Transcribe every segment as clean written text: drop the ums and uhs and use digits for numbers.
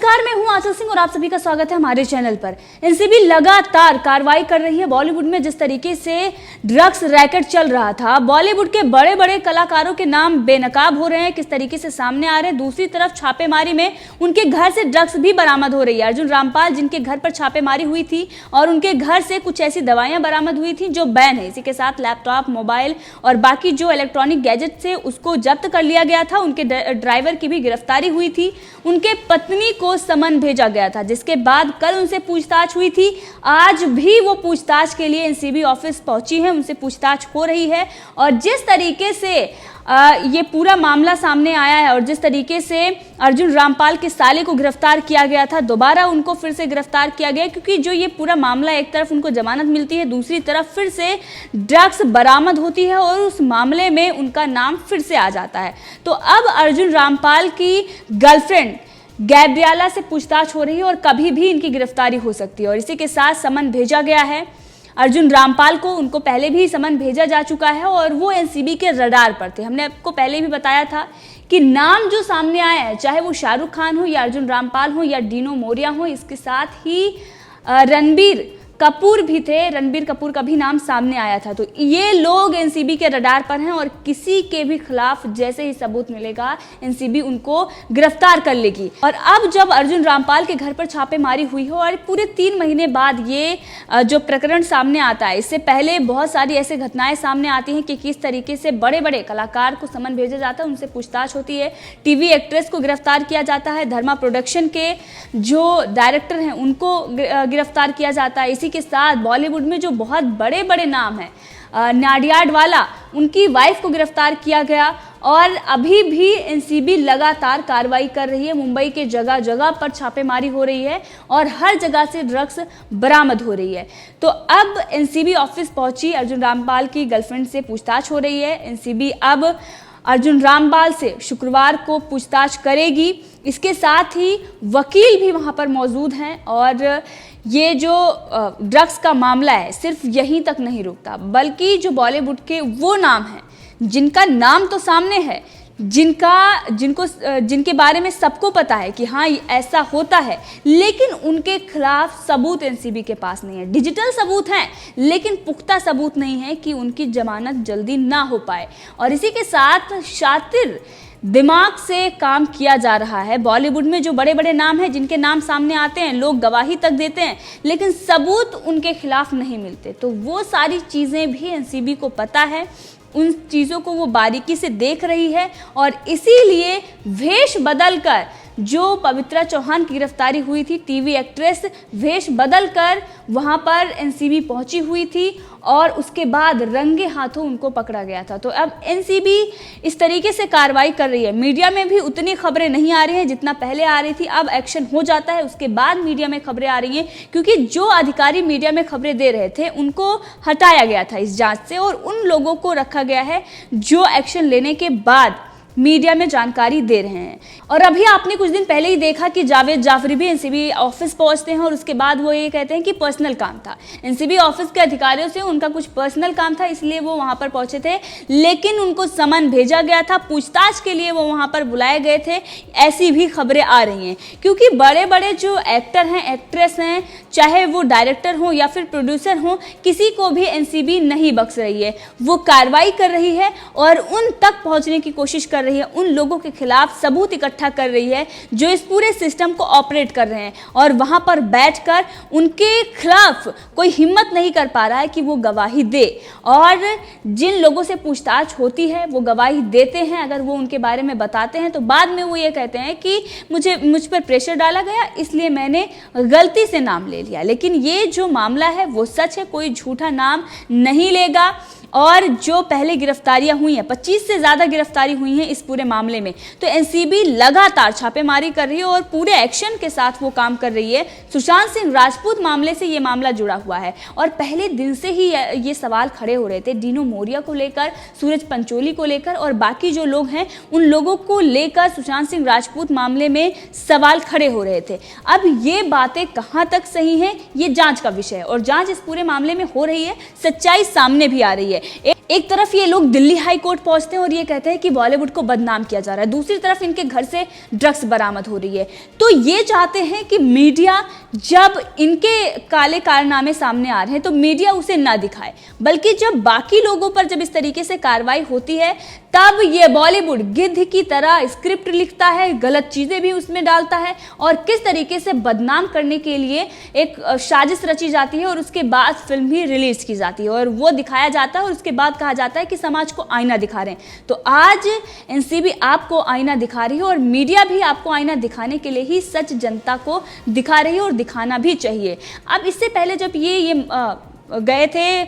नमस्कार, मैं हूं आंचल सिंह और आप सभी का स्वागत है हमारे चैनल पर। एनसीबी लगातार कार्रवाई कर रही है। बॉलीवुड में जिस तरीके से ड्रग्स रैकेट चल रहा था, बॉलीवुड के बड़े बड़े कलाकारों के नाम बेनकाब हो रहे हैं, किस तरीके से सामने आ रहे हैं। दूसरी तरफ छापेमारी में उनके घर से ड्रग्स भी बरामद हो रही है। अर्जुन रामपाल जिनके घर पर छापेमारी हुई थी और उनके घर से कुछ ऐसी दवाइयां बरामद हुई थी जो बैन है। इसी के साथ लैपटॉप, मोबाइल और बाकी जो इलेक्ट्रॉनिक गैजेट थे उसको जब्त कर लिया गया था। उनके ड्राइवर की भी गिरफ्तारी हुई थी। उनके पत्नी को समन भेजा गया था, जिसके बाद कल उनसे पूछताछ हुई थी। आज भी वो पूछताछ के लिए एनसीबी ऑफिस पहुंची है, उनसे पूछताछ हो रही है। और जिस तरीके से ये पूरा मामला सामने आया है और जिस तरीके से अर्जुन रामपाल के साले को गिरफ्तार किया गया था, दोबारा उनको फिर से गिरफ्तार किया गया, क्योंकि जो ये पूरा मामला, एक तरफ उनको जमानत मिलती है, दूसरी तरफ फिर से ड्रग्स बरामद होती है और उस मामले में उनका नाम फिर से आ जाता है। तो अब अर्जुन रामपाल की गर्लफ्रेंड गैब्रियाला से पूछताछ हो रही है और कभी भी इनकी गिरफ्तारी हो सकती है। और इसी के साथ समन भेजा गया है अर्जुन रामपाल को। उनको पहले भी समन भेजा जा चुका है और वो एनसीबी के रडार पर थे। हमने आपको पहले भी बताया था कि नाम जो सामने आया है, चाहे वो शाहरुख खान हो या अर्जुन रामपाल हो या डीनो मोरिया हो, इसके साथ ही रणबीर कपूर भी थे। रणबीर कपूर का भी नाम सामने आया था। तो ये लोग एनसीबी के रडार पर हैं और किसी के भी खिलाफ जैसे ही सबूत मिलेगा एनसीबी उनको गिरफ्तार कर लेगी। और अब जब अर्जुन रामपाल के घर पर छापेमारी हुई हो और पूरे 3 महीने बाद ये जो प्रकरण सामने आता है, इससे पहले बहुत सारी ऐसे घटनाएं सामने आती हैं कि किस तरीके से बड़े बड़े कलाकार को समन भेजा जाता है, उनसे पूछताछ होती है। टीवी एक्ट्रेस को गिरफ्तार किया जाता है, धर्मा प्रोडक्शन के जो डायरेक्टर हैं उनको गिरफ्तार किया जाता है। के साथ बॉलीवुड में जो बहुत बड़े बड़े नाम हैं, नाडियाडवाला, उनकी वाइफ को गिरफ्तार किया गया। और अभी भी एनसीबी लगातार कार्रवाई कर रही है। मुंबई के जगह जगह पर छापेमारी हो रही है और हर जगह से ड्रग्स बरामद हो रही है। तो अब एनसीबी ऑफिस पहुंची, अर्जुन रामपाल की गर्लफ्रेंड से पूछताछ हो रही है। एनसीबी अब अर्जुन रामपाल से शुक्रवार को पूछताछ करेगी। इसके साथ ही वकील भी वहां पर मौजूद हैं। और ये जो ड्रग्स का मामला है सिर्फ यहीं तक नहीं रुकता, बल्कि जो बॉलीवुड के वो नाम हैं जिनका नाम तो सामने है, जिनके बारे में सबको पता है कि हाँ ऐसा होता है, लेकिन उनके खिलाफ सबूत एनसीबी के पास नहीं है। डिजिटल सबूत हैं लेकिन पुख्ता सबूत नहीं है कि उनकी जमानत जल्दी ना हो पाए। और इसी के साथ शातिर दिमाग से काम किया जा रहा है। बॉलीवुड में जो बड़े बड़े नाम हैं, जिनके नाम सामने आते हैं, लोग गवाही तक देते हैं लेकिन सबूत उनके खिलाफ नहीं मिलते। तो वो सारी चीज़ें भी एनसीबी को पता है, उन चीज़ों को वो बारीकी से देख रही है। और इसीलिए वेश बदलकर जो पवित्रा चौहान की गिरफ्तारी हुई थी, टीवी एक्ट्रेस, वेश बदलकर वहां पर एनसीबी पहुंची हुई थी और उसके बाद रंगे हाथों उनको पकड़ा गया था। तो अब एनसीबी इस तरीके से कार्रवाई कर रही है। मीडिया में भी उतनी खबरें नहीं आ रही हैं जितना पहले आ रही थी। अब एक्शन हो जाता है, उसके बाद मीडिया में खबरें आ रही हैं, क्योंकि जो अधिकारी मीडिया में खबरें दे रहे थे उनको हटाया गया था इस जांच से और उन लोगों को रखा गया है जो एक्शन लेने के बाद मीडिया में जानकारी दे रहे हैं। और अभी आपने कुछ दिन पहले ही देखा कि जावेद जाफरी भी एनसीबी ऑफिस पहुंचते हैं और उसके बाद वो ये कहते हैं कि पर्सनल काम था। एनसीबी ऑफिस के अधिकारियों से उनका कुछ पर्सनल काम था, इसलिए वो वहां पर पहुंचे थे, लेकिन उनको समन भेजा गया था, पूछताछ के लिए वो वहां पर बुलाए गए थे। ऐसी भी खबरें आ रही हैं, क्योंकि बड़े बड़े जो एक्टर हैं, एक्ट्रेस हैं, चाहे वो डायरेक्टर हो या फिर प्रोड्यूसर हो, किसी को भी एनसीबी नहीं बख्श रही है। वो कार्रवाई कर रही है और उन तक पहुंचने की कोशिश कर रही है, उन लोगों के खिलाफ सबूत इकट्ठा कर रही है जो इस पूरे सिस्टम को ऑपरेट कर रहे हैं। और वहां पर बैठकर उनके खिलाफ कोई हिम्मत नहीं कर पा रहा है कि वो गवाही दे। और जिन लोगों से पूछताछ होती है वो गवाही देते हैं, अगर वो उनके बारे में बताते हैं तो बाद में वो ये कहते हैं कि मुझ पर प्रेशर डाला गया, इसलिए मैंने गलती से नाम ले लिया। लेकिन ये जो मामला है वो सच है, कोई झूठा नाम नहीं लेगा। और जो पहले गिरफ्तारियां हुई हैं, 25 से ज़्यादा गिरफ्तारी हुई हैं इस पूरे मामले में, तो एनसीबी लगातार छापेमारी कर रही है और पूरे एक्शन के साथ वो काम कर रही है। सुशांत सिंह राजपूत मामले से ये मामला जुड़ा हुआ है और पहले दिन से ही ये सवाल खड़े हो रहे थे डीनो मोरिया को लेकर, सूरज पंचोली को लेकर और बाकी जो लोग हैं उन लोगों को लेकर सुशांत सिंह राजपूत मामले में सवाल खड़े हो रहे थे। अब ये बातें कहाँ तक सही हैं, ये जांच का विषय है और जांच इस पूरे मामले में हो रही है, सच्चाई सामने भी आ रही है। एक तरफ ये लोग दिल्ली हाई कोर्ट पहुंचते हैं और ये कहते हैं कि बॉलीवुड को बदनाम किया जा रहा है, दूसरी तरफ इनके घर से ड्रग्स बरामद हो रही है। तो ये चाहते हैं कि मीडिया जब इनके काले कारनामे सामने आ रहे हैं तो मीडिया उसे ना दिखाए, बल्कि जब बाकी लोगों पर जब इस तरीके से कार्रवाई होती है तब ये बॉलीवुड गिद्ध की तरह स्क्रिप्ट लिखता है, गलत चीजें भी उसमें डालता है और किस तरीके से बदनाम करने के लिए एक साजिश रची जाती है और उसके बाद फिल्म भी रिलीज की जाती है और वो दिखाया जाता है और उसके बाद कहा जाता है कि समाज को आईना दिखा रहे हैं। तो आज एनसीबी आपको आईना दिखा रही है और मीडिया भी आपको आईना दिखाने के लिए ही सच जनता को दिखा रही है और दिखाना भी चाहिए। अब इससे पहले जब ये गए थे,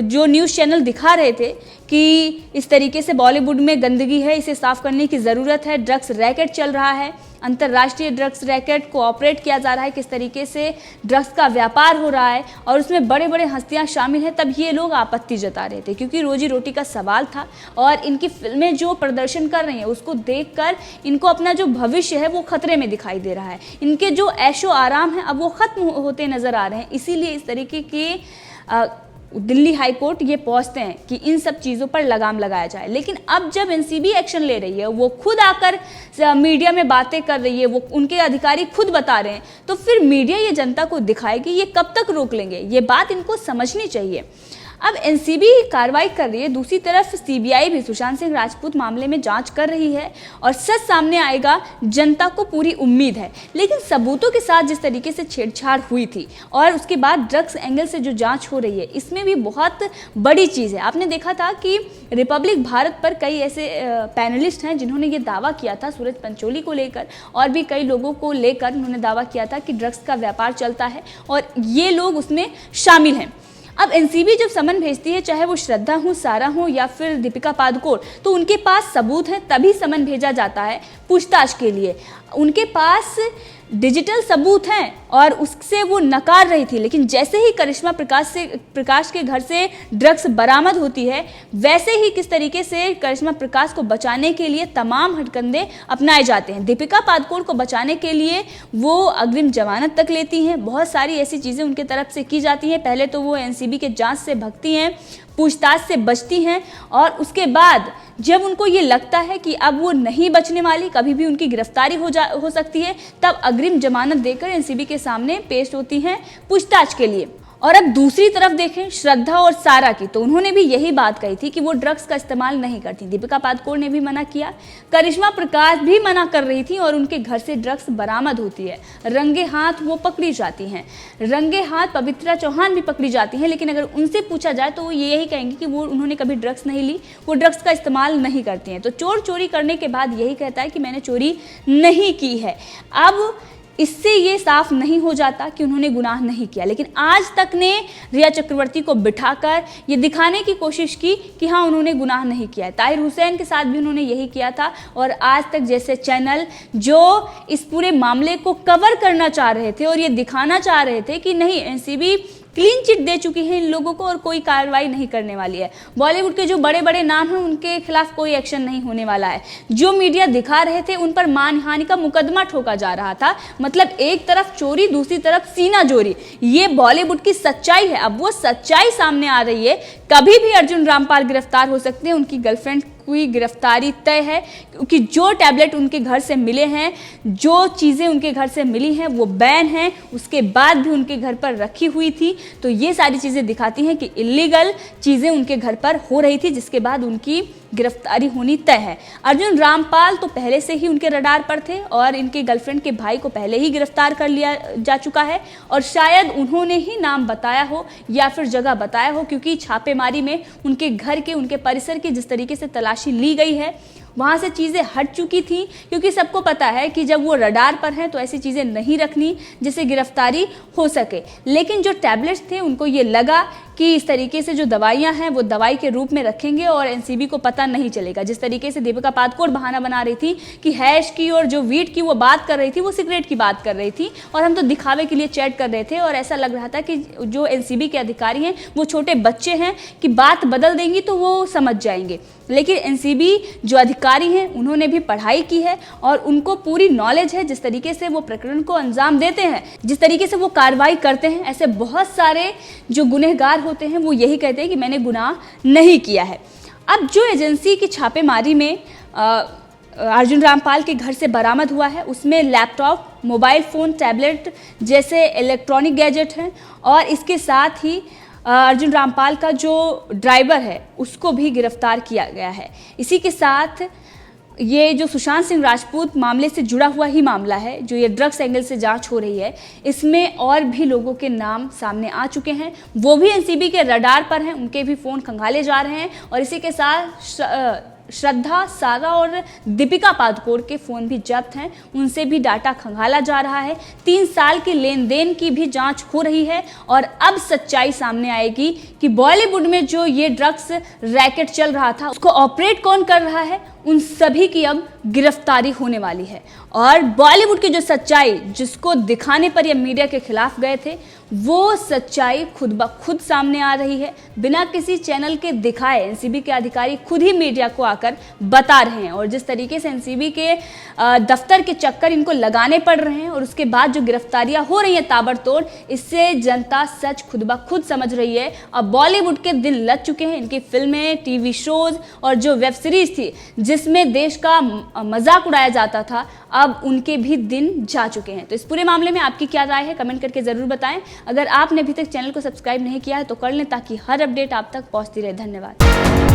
जो न्यूज़ चैनल दिखा रहे थे कि इस तरीके से बॉलीवुड में गंदगी है, इसे साफ करने की ज़रूरत है, ड्रग्स रैकेट चल रहा है, अंतर्राष्ट्रीय ड्रग्स रैकेट को ऑपरेट किया जा रहा है, किस तरीके से ड्रग्स का व्यापार हो रहा है और उसमें बड़े बड़े हस्तियां शामिल हैं, तब ये लोग आपत्ति जता रहे थे क्योंकि रोजी रोटी का सवाल था और इनकी फिल्में जो प्रदर्शन कर रही हैं उसको देखकर इनको अपना जो भविष्य है वो खतरे में दिखाई दे रहा है। इनके जो ऐशो आराम है अब वो खत्म होते नजर आ रहे हैं, इसीलिए इस तरीके के दिल्ली हाई कोर्ट ये पहुंचते हैं कि इन सब चीज़ों पर लगाम लगाया जाए। लेकिन अब जब एनसीबी एक्शन ले रही है, वो खुद आकर मीडिया में बातें कर रही है, वो उनके अधिकारी खुद बता रहे हैं, तो फिर मीडिया ये जनता को दिखाएगी, ये कब तक रोक लेंगे? ये बात इनको समझनी चाहिए। अब एनसीबी कार्रवाई कर रही है, दूसरी तरफ सीबीआई भी सुशांत सिंह राजपूत मामले में जांच कर रही है और सच सामने आएगा, जनता को पूरी उम्मीद है। लेकिन सबूतों के साथ जिस तरीके से छेड़छाड़ हुई थी और उसके बाद ड्रग्स एंगल से जो जांच हो रही है, इसमें भी बहुत बड़ी चीज़ है। आपने देखा था कि रिपब्लिक भारत पर कई ऐसे पैनलिस्ट हैं जिन्होंने ये दावा किया था सूरज पंचोली को लेकर और भी कई लोगों को लेकर उन्होंने दावा किया था कि ड्रग्स का व्यापार चलता है और ये लोग उसमें शामिल हैं। अब एनसीबी जब समन भेजती है, चाहे वो श्रद्धा हो, सारा हो या फिर दीपिका पादुकोण, तो उनके पास सबूत है तभी समन भेजा जाता है पूछताछ के लिए। उनके पास डिजिटल सबूत हैं और उससे वो नकार रही थी। लेकिन जैसे ही करिश्मा प्रकाश के घर से ड्रग्स बरामद होती है, वैसे ही किस तरीके से करिश्मा प्रकाश को बचाने के लिए तमाम हथकंडे अपनाए जाते हैं। दीपिका पादुकोण को बचाने के लिए वो अग्रिम जमानत तक लेती हैं, बहुत सारी ऐसी चीज़ें उनके तरफ से की जाती हैं। पहले तो वो एनसीबी के जांच से भगती हैं, पूछताछ से बचती हैं और उसके बाद जब उनको ये लगता है कि अब वो नहीं बचने वाली, कभी भी उनकी गिरफ्तारी हो सकती है, तब अग्रिम जमानत देकर एनसीबी के सामने पेश होती हैं पूछताछ के लिए। और अब दूसरी तरफ देखें श्रद्धा और सारा की, तो उन्होंने भी यही बात कही थी कि वो ड्रग्स का इस्तेमाल नहीं करती। दीपिका पादुकोण ने भी मना किया, करिश्मा प्रकाश भी मना कर रही थी और उनके घर से ड्रग्स बरामद होती है, रंगे हाथ वो पकड़ी जाती हैं, रंगे हाथ पवित्रा चौहान भी पकड़ी जाती हैं। लेकिन अगर उनसे पूछा जाए तो वो यही कहेंगे कि वो उन्होंने कभी ड्रग्स नहीं ली, वो ड्रग्स का इस्तेमाल नहीं करती हैं। तो चोर चोरी करने के बाद यही कहता है कि मैंने चोरी नहीं की है। अब इससे ये साफ नहीं हो जाता कि उन्होंने गुनाह नहीं किया, लेकिन आज तक ने रिया चक्रवर्ती को बिठाकर ये दिखाने की कोशिश की कि हाँ उन्होंने गुनाह नहीं किया है। ताहिर हुसैन के साथ भी उन्होंने यही किया था और आज तक जैसे चैनल जो इस पूरे मामले को कवर करना चाह रहे थे और ये दिखाना चाह रहे थे कि नहीं एनसीबी क्लीन चिट दे चुकी है इन लोगों को और कोई कार्रवाई नहीं करने वाली है, बॉलीवुड के जो बड़े बड़े नाम हैं उनके खिलाफ कोई एक्शन नहीं होने वाला है, जो मीडिया दिखा रहे थे उन पर मानहानि का मुकदमा ठोका जा रहा था। मतलब एक तरफ चोरी, दूसरी तरफ सीना जोरी, ये बॉलीवुड की सच्चाई है। अब वो सच्चाई सामने आ रही है, कभी भी अर्जुन रामपाल गिरफ्तार हो सकते हैं, उनकी गर्लफ्रेंड की गिरफ्तारी तय है क्योंकि जो टैबलेट उनके घर से मिले हैं, जो चीज़ें उनके घर से मिली हैं वो बैन हैं, उसके बाद भी उनके घर पर रखी हुई थी। तो ये सारी चीज़ें दिखाती हैं कि इलीगल चीज़ें उनके घर पर हो रही थी, जिसके बाद उनकी गिरफ्तारी होनी तय है। अर्जुन रामपाल तो पहले से ही उनके रडार पर थे और इनके गर्लफ्रेंड के भाई को पहले ही गिरफ्तार कर लिया जा चुका है और शायद उन्होंने ही नाम बताया हो या फिर जगह बताया हो, क्योंकि छापेमारी में उनके घर के, उनके परिसर की जिस तरीके से तलाशी ली गई है वहाँ से चीज़ें हट चुकी थी, क्योंकि सबको पता है कि जब वो रडार पर हैं तो ऐसी चीज़ें नहीं रखनी जिससे गिरफ्तारी हो सके। लेकिन जो टैबलेट्स थे उनको ये लगा कि इस तरीके से जो दवाइयाँ हैं वो दवाई के रूप में रखेंगे और एनसीबी को पता नहीं चलेगा। जिस तरीके से दीपिका पादुकोण बहाना बना रही थी कि हैश की और जो वीट की वो बात कर रही थी, वो सिगरेट की बात कर रही थी और हम तो दिखावे के लिए चैट कर रहे थे और ऐसा लग रहा था कि जो एनसीबी के अधिकारी हैं वो छोटे बच्चे हैं कि बात बदल देंगी तो वो समझ जाएंगे। लेकिन एनसीबी जो अधिकारी हैं उन्होंने भी पढ़ाई की है और उनको पूरी नॉलेज है जिस तरीके से वो प्रकरण को अंजाम देते हैं, जिस तरीके से वो कार्रवाई करते हैं। ऐसे बहुत सारे जो गुनहगार होते हैं वो यही कहते हैं कि मैंने गुनाह नहीं किया है। अब जो एजेंसी की छापेमारी में अर्जुन रामपाल के घर से बरामद हुआ है उसमें लैपटॉप, मोबाइल फ़ोन, टैबलेट जैसे इलेक्ट्रॉनिक गैजेट हैं और इसके साथ ही अर्जुन रामपाल का जो ड्राइवर है उसको भी गिरफ्तार किया गया है। इसी के साथ ये जो सुशांत सिंह राजपूत मामले से जुड़ा हुआ ही मामला है, जो ये ड्रग्स एंगल से जांच हो रही है, इसमें और भी लोगों के नाम सामने आ चुके हैं, वो भी एनसीबी के रडार पर हैं, उनके भी फ़ोन खंगाले जा रहे हैं और इसी के साथ श्रद्धा, सारा और दीपिका पादुकोण के फ़ोन भी जब्त हैं, उनसे भी डाटा खंगाला जा रहा है। 3 साल के लेन देन की भी जांच हो रही है और अब सच्चाई सामने आएगी कि बॉलीवुड में जो ये ड्रग्स रैकेट चल रहा था उसको ऑपरेट कौन कर रहा है, उन सभी की अब गिरफ्तारी होने वाली है। और बॉलीवुड की जो सच्चाई जिसको दिखाने पर ये मीडिया के खिलाफ गए थे, वो सच्चाई खुद ब खुद सामने आ रही है, बिना किसी चैनल के दिखाए एनसीबी के अधिकारी खुद ही मीडिया को आकर बता रहे हैं। और जिस तरीके से एनसीबी के दफ्तर के चक्कर इनको लगाने पड़ रहे हैं और उसके बाद जो गिरफ्तारियां हो रही हैं ताबड़तोड़, इससे जनता सच खुद ब खुद समझ रही है। अब बॉलीवुड के दिन लग चुके हैं, इनकी फिल्में, टीवी शोज और जो वेब सीरीज थी जिसमें देश का मजाक उड़ाया जाता था, अब उनके भी दिन जा चुके हैं। तो इस पूरे मामले में आपकी क्या राय है, कमेंट करके ज़रूर बताएं। अगर आपने अभी तक चैनल को सब्सक्राइब नहीं किया है तो कर लें ताकि हर अपडेट आप तक पहुंचती रहे। धन्यवाद।